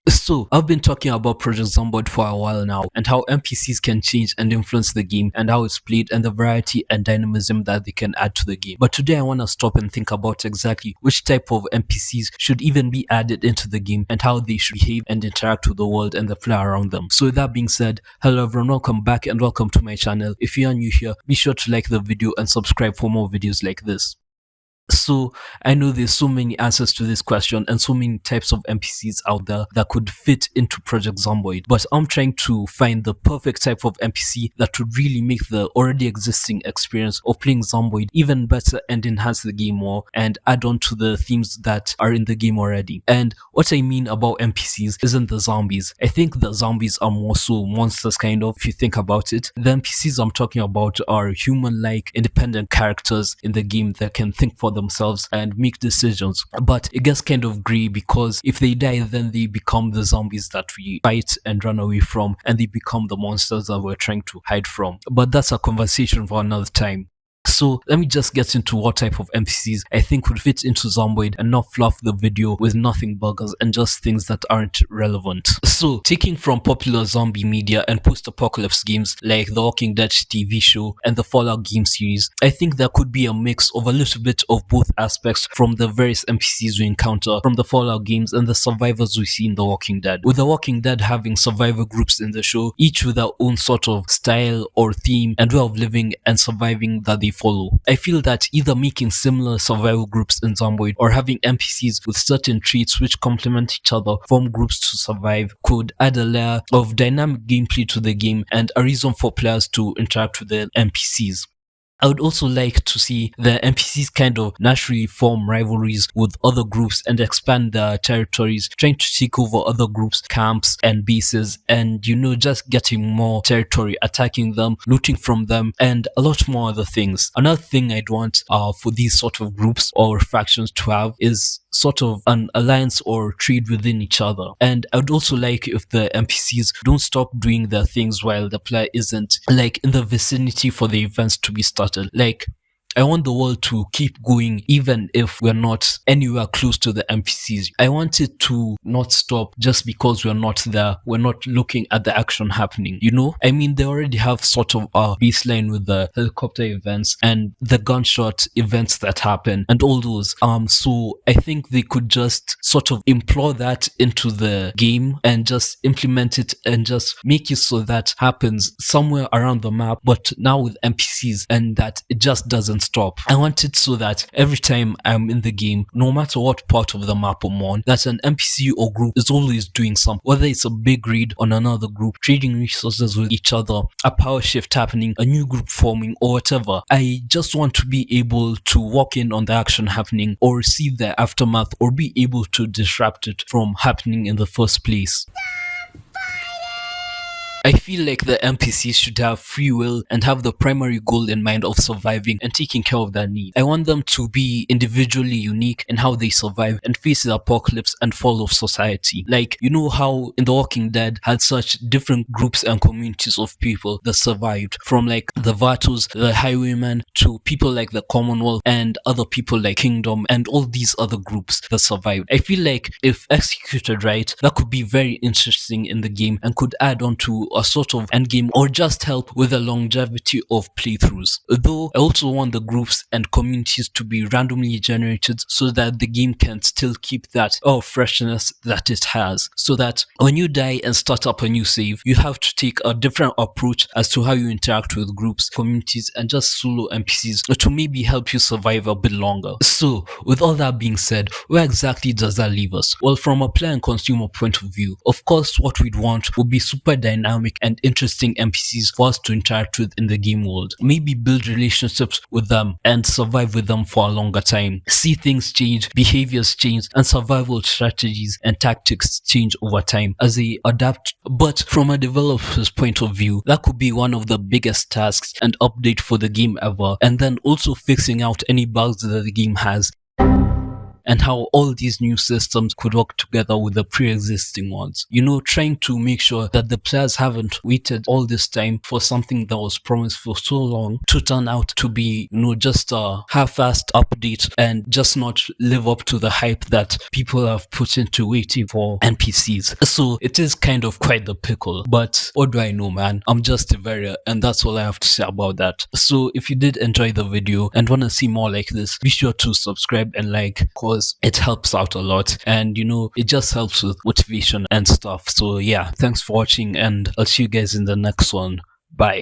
So, I've been talking about Project Zomboid for a while now, and how NPCs can change and influence the game, and how it's played, and the variety and dynamism that they can add to the game. But today I want to stop and think about exactly which type of NPCs should even be added into the game, and how they should behave and interact with the world and the player around them. So with that being said, hello everyone, welcome back and welcome to my channel. If you are new here, be sure to like the video and subscribe for more videos like this. So I know there's so many answers to this question and so many types of NPCs out there that could fit into Project Zomboid, but I'm trying to find the perfect type of NPC that would really make the already existing experience of playing Zomboid even better and enhance the game more and add on to the themes that are in the game already. And what I mean about NPCs isn't the zombies. I think the zombies are more so monsters kind of, if you think about it. The NPCs I'm talking about are human-like independent characters in the game that can think for themselves and make decisions. But it gets kind of grey because if they die, then they become the zombies that we fight and run away from, and they become the monsters that we're trying to hide from. But that's a conversation for another time. So let me just get into what type of NPCs I think would fit into Zomboid and not fluff the video with nothing buggers and just things that aren't relevant. So taking from popular zombie media and post-apocalypse games like The Walking Dead TV show and the Fallout game series, I think there could be a mix of a little bit of both aspects from the various NPCs we encounter from the Fallout games and the survivors we see in The Walking Dead. With The Walking Dead having survivor groups in the show, each with their own sort of style or theme and way of living and surviving that they follow. I feel that either making similar survival groups in Zomboid or having NPCs with certain traits which complement each other form groups to survive could add a layer of dynamic gameplay to the game and a reason for players to interact with the NPCs. I would also like to see the NPCs kind of naturally form rivalries with other groups and expand their territories, trying to take over other groups' camps and bases, and just getting more territory, attacking them, looting from them, and a lot more other things. Another thing I'd want for these sort of groups or factions to have is sort of an alliance or trade within each other. And I would also like if the NPCs don't stop doing their things while the player isn't like in the vicinity for the events to be started. Like, I want the world to keep going even if we're not anywhere close to the NPCs. I want it to not stop just because we're not there. We're not looking at the action happening, I mean, they already have sort of a baseline with the helicopter events and the gunshot events that happen and all those. So I think they could just sort of implore that into the game and just implement it and just make it so that happens somewhere around the map, but now with NPCs, and that it just doesn't stop. I want it so that every time I'm in the game, no matter what part of the map I'm on, that an NPC or group is always doing something, whether it's a big raid on another group, trading resources with each other, a power shift happening, a new group forming, or whatever. I just want to be able to walk in on the action happening or receive the aftermath or be able to disrupt it from happening in the first place. I feel like the NPCs should have free will and have the primary goal in mind of surviving and taking care of their needs. I want them to be individually unique in how they survive and face the apocalypse and fall of society. Like, how in The Walking Dead had such different groups and communities of people that survived, from like the Vatos, the Highwaymen, to people like the Commonwealth and other people like Kingdom and all these other groups that survived. I feel like if executed right, that could be very interesting in the game and could add on to a sort of endgame or just help with the longevity of playthroughs. Though I also want the groups and communities to be randomly generated so that the game can still keep that freshness that it has, so that when you die and start up a new save, you have to take a different approach as to how you interact with groups, communities, and just solo NPCs to maybe help you survive a bit longer. So with all that being said, where exactly does that leave us? Well, from a player and consumer point of view, of course what we'd want would be super dynamic and interesting NPCs for us to interact with in the game world. Maybe build relationships with them and survive with them for a longer time. See things change, behaviors change, and survival strategies and tactics change over time as they adapt. But from a developer's point of view, that could be one of the biggest tasks and update for the game ever, and then also fixing out any bugs that the game has. and how all these new systems could work together with the pre-existing ones. You know, trying to make sure that the players haven't waited all this time for something that was promised for so long to turn out to be, you know, just a half-assed update and just not live up to the hype that people have put into waiting for NPCs. So it is kind of quite the pickle. But what do I know, man? I'm just a variant, and that's all I have to say about that. So if you did enjoy the video and want to see more like this, be sure to subscribe and like, cause it helps out a lot, and you know, it just helps with motivation and stuff. So yeah, thanks for watching, and I'll see you guys in the next one. Bye.